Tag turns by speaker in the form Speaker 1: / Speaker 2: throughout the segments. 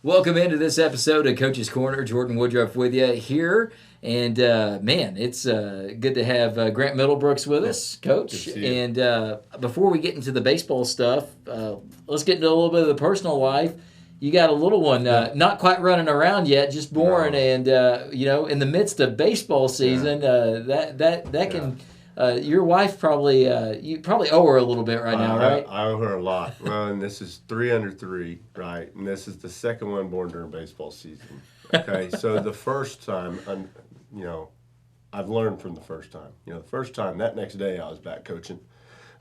Speaker 1: Welcome into this episode of Coach's Corner. Jordan Woodruff with you here. And, man, it's good to have Grant Middlebrooks with us, Coach. And before we get into the baseball stuff, let's get into a little bit of the personal life. You got a little one, not quite running around yet, just born, and in the midst of baseball season, that can. Your wife probably you probably owe her a little bit right now, right?
Speaker 2: I owe her a lot. Well, and this is 3 under 3, right? And this is the second one born during baseball season. Okay, so the first time, I've learned from the first time. The first time, that next day I was back coaching.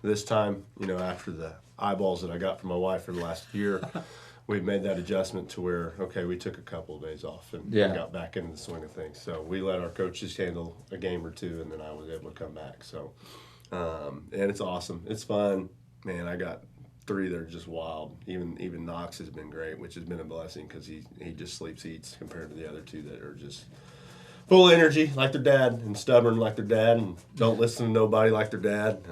Speaker 2: This time, after the eyeballs that I got from my wife for the last year, we've made that adjustment to where, we took a couple of days off and got back into the swing of things. So we let our coaches handle a game or two, and then I was able to come back. So, and it's awesome. It's fun. Man, I got 3 that are just wild. Even Knox has been great, which has been a blessing because he just sleeps, eats compared to the other 2 that are just full of energy like their dad and stubborn like their dad and don't listen to nobody like their dad.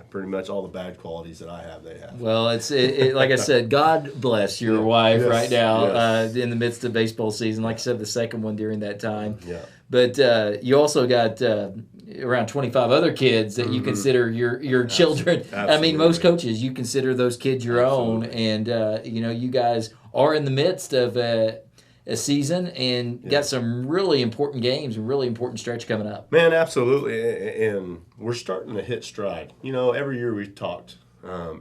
Speaker 2: Pretty much all the bad qualities that I have, they have.
Speaker 1: Well, it's like I said, God bless your wife right now in the midst of baseball season. Like I said, the second one during that time.
Speaker 2: Yeah.
Speaker 1: But you also got around 25 other kids that you consider your children.
Speaker 2: Absolutely.
Speaker 1: I mean, most coaches, you consider those kids your own. And, you guys are in the midst of a season and got some really important games and really important stretch coming up.
Speaker 2: Man, absolutely. And we're starting to hit stride. Every year we've talked.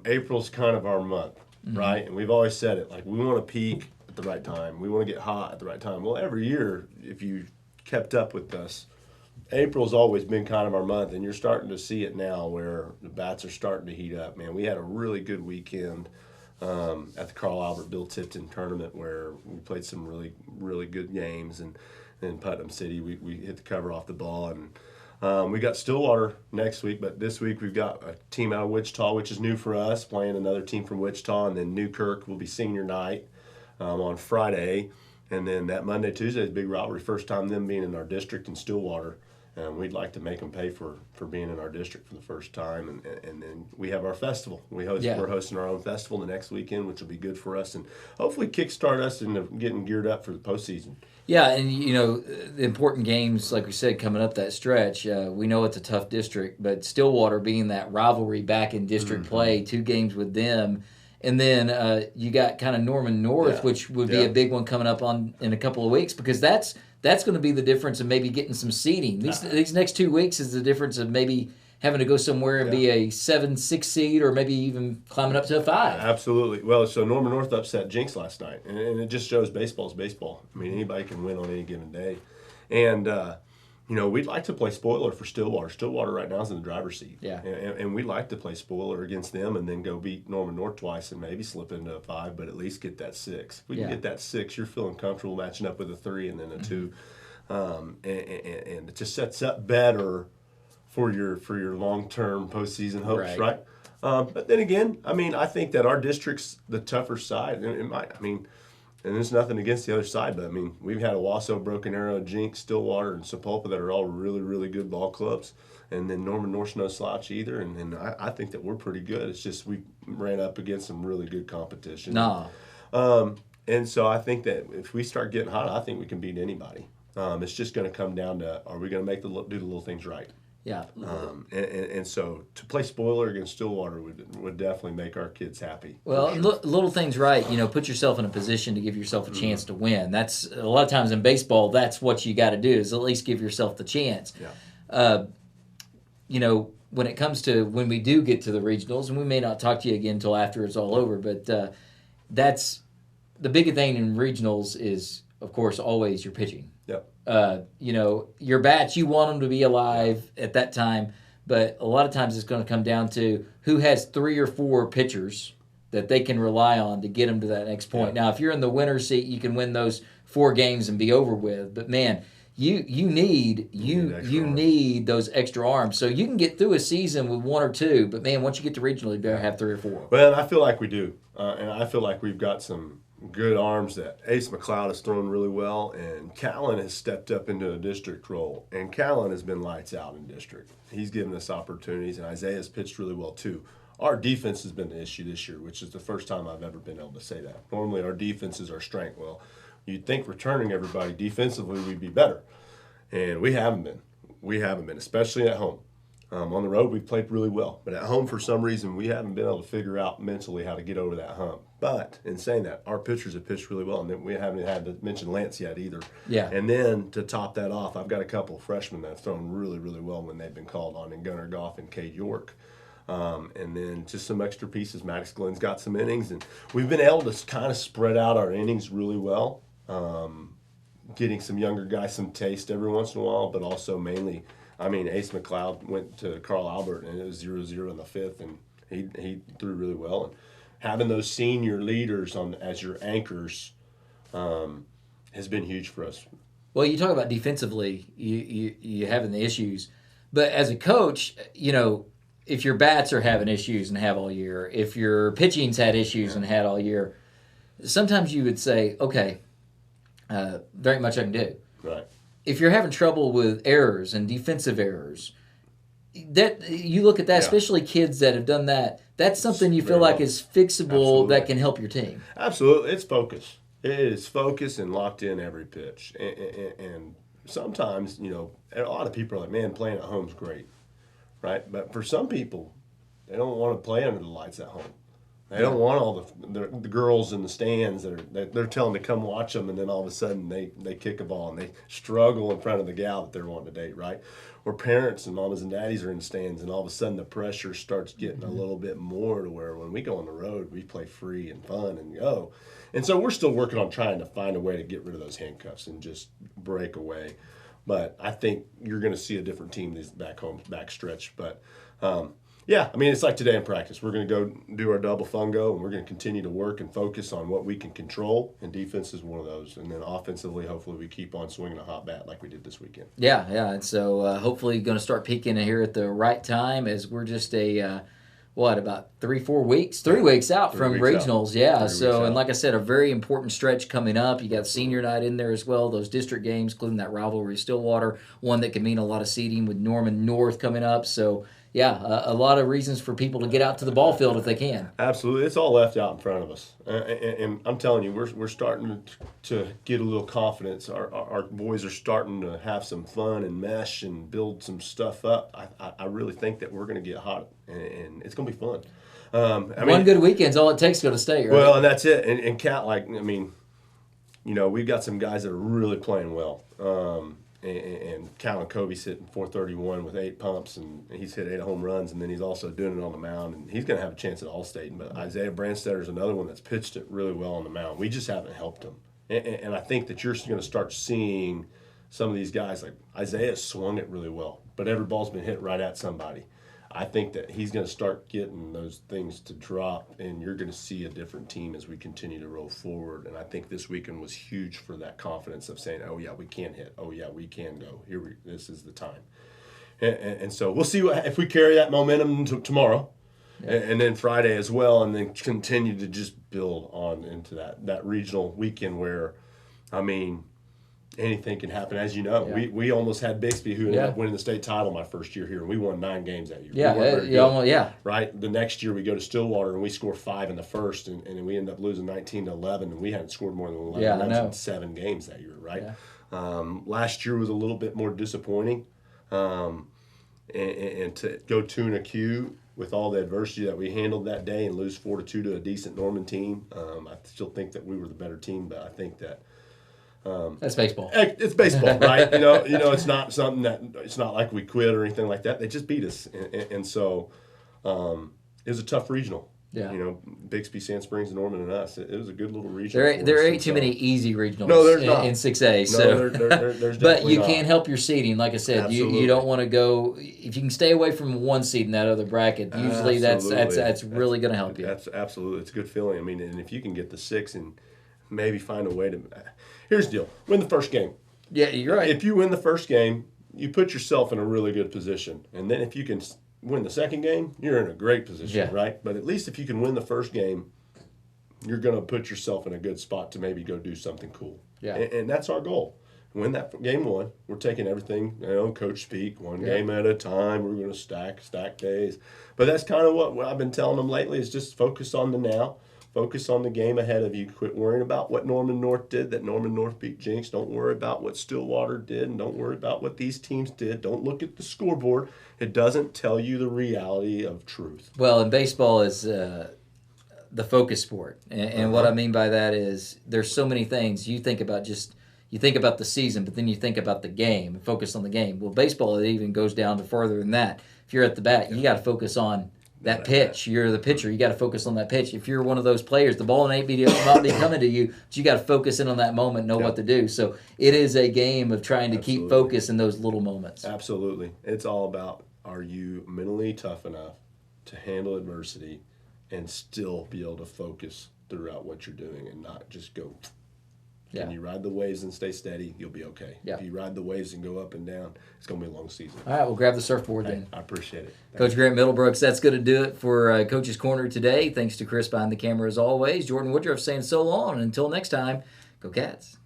Speaker 2: April's kind of our month, right? And we've always said it, like we want to peak at the right time. We want to get hot at the right time. Well, every year, if you kept up with us, April's always been kind of our month, and you're starting to see it now where the bats are starting to heat up. Man, we had a really good weekend at the Carl Albert Bill Tipton tournament where we played some really, really good games. And in Putnam City, we hit the cover off the ball. And we got Stillwater next week, but this week we've got a team out of Wichita, which is new for us, playing another team from Wichita. And then Newkirk will be senior night on Friday. And then that Monday, Tuesday is big rivalry. First time them being in our district in Stillwater. And we'd like to make them pay for being in our district for the first time. And then we have our festival. We're hosting our own festival the next weekend, which will be good for us and hopefully kickstart us into getting geared up for the postseason.
Speaker 1: Yeah, and the important games, like we said, coming up that stretch, we know it's a tough district, but Stillwater being that rivalry back in district play, 2 games with them. And then you got kind of Norman North, which would be a big one coming up in a couple of weeks because that's going to be the difference of maybe getting some seeding. These next 2 weeks is the difference of maybe having to go somewhere and be a 7-6 seed or maybe even climbing up to a 5.
Speaker 2: Absolutely. Well, so Norman North upset Jinx last night, and it just shows baseball's baseball. I mean, anybody can win on any given day. And, we'd like to play spoiler for Stillwater. Stillwater right now is in the driver's seat.
Speaker 1: Yeah.
Speaker 2: And we'd like to play spoiler against them and then go beat Norman North twice and maybe slip into a 5, but at least get that 6. If we can get that 6, you're feeling comfortable matching up with a 3 and then a 2. And it just sets up better for your long-term postseason hopes, right? But then again, I think that our district's the tougher side. And there's nothing against the other side, but we've had Owasso, Broken Arrow, Jinx, Stillwater, and Sapulpa that are all really, really good ball clubs. And then Norman North's no slouch either. And I think that we're pretty good. It's just we ran up against some really good competition. And so I think that if we start getting hot, I think we can beat anybody. It's just going to come down to, are we going to do the little things right?
Speaker 1: Yeah.
Speaker 2: And so to play spoiler against Stillwater would definitely make our kids happy.
Speaker 1: Well, little things right. Put yourself in a position to give yourself a chance to win. That's a lot of times in baseball. That's what you got to do is at least give yourself the chance.
Speaker 2: Yeah.
Speaker 1: When it comes to when we do get to the regionals, and we may not talk to you again until after it's all over, but that's the big thing in regionals is, of course, always your pitching.
Speaker 2: Yep.
Speaker 1: Your bats, you want them to be alive at that time, but a lot of times it's going to come down to who has 3 or 4 pitchers that they can rely on to get them to that next point. Yeah. Now, if you're in the winner's seat, you can win those 4 games and be over with. But man, you need those extra arms. So you can get through a season with 1 or 2, but man, once you get to regional, you better have 3 or 4.
Speaker 2: Well, I feel like we do, and I feel like we've got some good arms that Ace McLeod has thrown really well, and Callan has stepped up into a district role, and Callan has been lights out in district. He's given us opportunities, and Isaiah's pitched really well too. Our defense has been the issue this year, which is the first time I've ever been able to say that. Normally our defense is our strength. Well, you'd think returning everybody defensively we'd be better, and we haven't been. We haven't been, especially at home. On the road, we've played really well, but at home, for some reason, we haven't been able to figure out mentally how to get over that hump. But in saying that, our pitchers have pitched really well, and then we haven't had to mention Lance yet either.
Speaker 1: Yeah.
Speaker 2: And then to top that off, I've got a couple of freshmen that have thrown really, really well when they've been called on, in Gunnar Goff and Cade York. And then just some extra pieces. Maddox Glenn's got some innings, and we've been able to kind of spread out our innings really well, getting some younger guys some taste every once in a while, but also mainly, I mean, Ace McLeod went to Carl Albert, and it was 0-0 in the fifth, and he threw really well. And having those senior leaders as your anchors has been huge for us.
Speaker 1: Well, you talk about defensively, you having the issues, but as a coach, if your bats are having issues and have all year, if your pitching's had issues and had all year, sometimes you would say, okay, there ain't much I can do.
Speaker 2: Right.
Speaker 1: If you're having trouble with errors and defensive errors, that you look at that, especially kids that have done that, that's something you feel like is fixable that can help your team.
Speaker 2: Absolutely. It's focus. It is focus and locked in every pitch. And sometimes, a lot of people are like, man, playing at home is great. Right? But for some people, they don't want to play under the lights at home. They don't want all the girls in the stands that they're telling to come watch them, and then all of a sudden they kick a ball and they struggle in front of the gal that they're wanting to date, right? Or parents and mamas and daddies are in the stands, and all of a sudden the pressure starts getting a little bit more to where when we go on the road, we play free and fun and go. And so we're still working on trying to find a way to get rid of those handcuffs and just break away. But I think you're going to see a different team this back stretch. But yeah, I mean, it's like today in practice. We're going to go do our double fungo, and we're going to continue to work and focus on what we can control, and defense is one of those. And then offensively, hopefully we keep on swinging a hot bat like we did this weekend.
Speaker 1: Yeah. And so hopefully going to start peaking here at the right time, as we're just about 3-4 weeks? 3 weeks out from regionals. Yeah. So, and like I said, a very important stretch coming up. You got senior night in there as well, those district games, including that rivalry Stillwater, one that could mean a lot of seeding with Norman North coming up. So, yeah, a lot of reasons for people to get out to the ball field if they can.
Speaker 2: Absolutely. It's all left out in front of us. And I'm telling you, we're starting to get a little confidence. Our boys are starting to have some fun and mesh and build some stuff up. I really think that we're going to get hot, and it's going to be fun.
Speaker 1: One good weekend's all it takes to go to state, right?
Speaker 2: Well, and that's it. And Cat, we've got some guys that are really playing well. And Calvin Kobe's hitting .431 with 8 pumps, and he's hit 8 home runs, and then he's also doing it on the mound, and he's going to have a chance at All-State. But Isaiah Brandstetter is another one that's pitched it really well on the mound. We just haven't helped him. And I think that you're going to start seeing some of these guys, like Isaiah swung it really well, but every ball's been hit right at somebody. I think that he's going to start getting those things to drop, and you're going to see a different team as we continue to roll forward. And I think this weekend was huge for that confidence of saying, oh, yeah, we can hit. Oh, yeah, we can go. This is the time. And so we'll see if we carry that momentum tomorrow and then Friday as well, and then continue to just build on into that regional weekend where, anything can happen. As you know, we almost had Bixby, who ended up winning the state title my first year here, and we won 9 games that year. Right? The next year we go to Stillwater, and we score 5 in the first, and we end up losing 19-11, and we hadn't scored more than 11 runs in 7 games that year, right? Yeah. Last year was a little bit more disappointing, and to go 2-2 with all the adversity that we handled that day and lose 4-2 to a decent Norman team, I still think that we were the better team, but I think that
Speaker 1: that's baseball.
Speaker 2: It's baseball, right? It's not something it's not like we quit or anything like that. They just beat us, and so it was a tough regional. Yeah. Bixby, Sand Springs, Norman, and us. It was a good little regional.
Speaker 1: There ain't too many easy regionals.
Speaker 2: No, there's not.
Speaker 1: In 6A.
Speaker 2: So. There's
Speaker 1: but you can't help your seeding. Like I said, you don't want to go if you can stay away from one seed in that other bracket. Usually that's really going to help you.
Speaker 2: That's absolutely. It's a good feeling. And if you can get the 6 and maybe find a way to. Here's the deal. Win the first game.
Speaker 1: Yeah, you're right.
Speaker 2: If you win the first game, you put yourself in a really good position. And then if you can win the second game, you're in a great position, right? But at least if you can win the first game, you're going to put yourself in a good spot to maybe go do something cool. Yeah. And that's our goal. Win that game 1. We're taking everything, coach speak, one game at a time. We're going to stack days. But that's kind of what I've been telling them lately is just focus on the now. Focus on the game ahead of you. Quit worrying about what Norman North did, that Norman North beat Jinx. Don't worry about what Stillwater did, and don't worry about what these teams did. Don't look at the scoreboard. It doesn't tell you the reality of truth.
Speaker 1: Well, and baseball is the focus sport. And what I mean by that is there's so many things. You think about the season, but then you think about the game and focus on the game. Well, baseball, it even goes down to further than that. If you're at the bat, you got to focus on that pitch. You're the pitcher. You got to focus on that pitch. If you're one of those players, the ball ain't not be coming to you, but you got to focus in on that moment, know what to do. So it is a game of trying to keep focus in those little moments.
Speaker 2: Absolutely. It's all about, are you mentally tough enough to handle adversity and still be able to focus throughout what you're doing and not just go.
Speaker 1: Yeah.
Speaker 2: Can you ride the waves and stay steady? You'll be okay.
Speaker 1: Yeah.
Speaker 2: If you ride the waves and go up and down, it's going to be a long season.
Speaker 1: All right, we'll grab the surfboard then.
Speaker 2: I appreciate it.
Speaker 1: Coach Grant Middlebrooks, that's going to do it for Coach's Corner today. Thanks to Chris behind the camera as always. Jordan Woodruff saying so long, and until next time, go Cats.